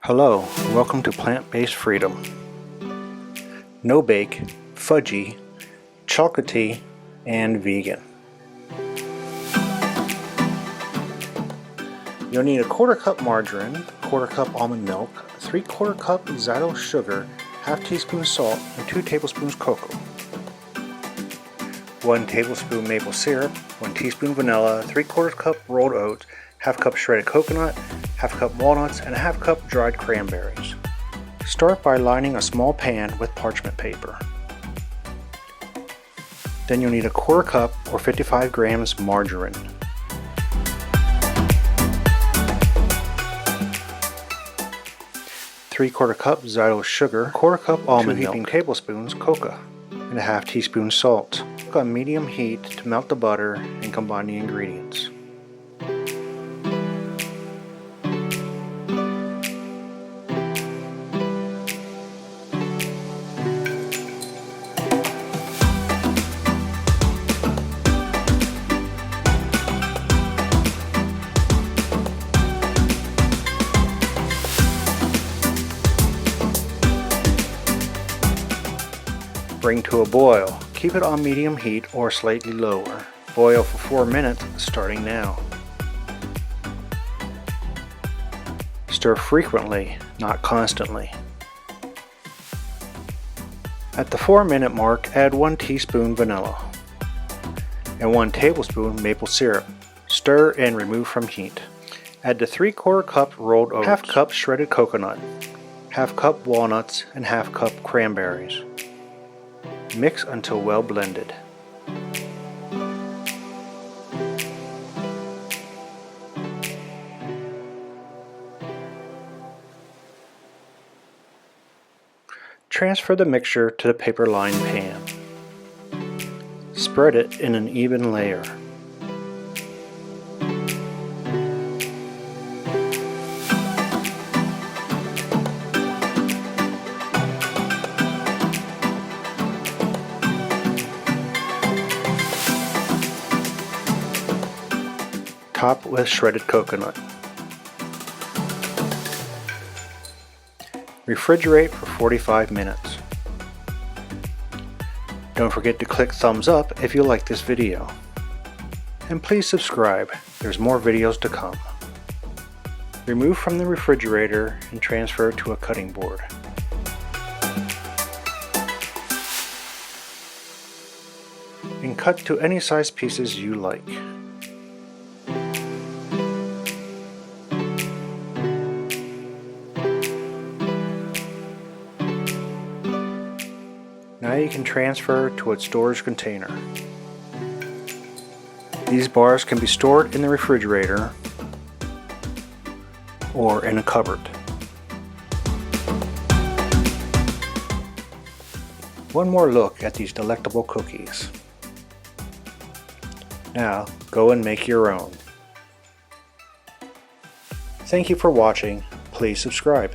Hello, welcome to Plant-Based Freedom. No bake, fudgy, chocolatey, and vegan. You'll need a 1/4 cup margarine, 1/4 cup almond milk, 3/4 cup xylose sugar, 1/2 teaspoon salt, and 2 tablespoons cocoa. 1 tablespoon maple syrup, 1 teaspoon vanilla, 3/4 cup rolled oats, 1/2 cup shredded coconut, 1/2 cup walnuts, and 1/2 cup dried cranberries. Start by lining a small pan with parchment paper. Then you'll need a 1/4 cup or 55 grams margarine. Three-quarter cup xylose sugar, 1/4 cup almond milk, 2 heaping tablespoons cocoa, and a 1/2 teaspoon salt. Cook on medium heat to melt the butter and combine the ingredients. Bring to a boil. Keep it on medium heat or slightly lower. Boil for 4 minutes, starting now. Stir frequently, not constantly. At the 4-minute mark, add 1 teaspoon vanilla and 1 tablespoon maple syrup. Stir and remove from heat. Add the 3/4 cup rolled oats, 1/2 cup shredded coconut, 1/2 cup walnuts, and 1/2 cup cranberries. Mix until well blended. Transfer the mixture to the paper-lined pan. Spread it in an even layer. Top with shredded coconut. Refrigerate for 45 minutes. Don't forget to click thumbs up if you like this video. And please subscribe, there's more videos to come. Remove from the refrigerator and transfer to a cutting board. And cut to any size pieces you like. Now you can transfer to a storage container. These bars can be stored in the refrigerator or in a cupboard. One more look at these delectable cookies. Now go and make your own. Thank you for watching. Please subscribe.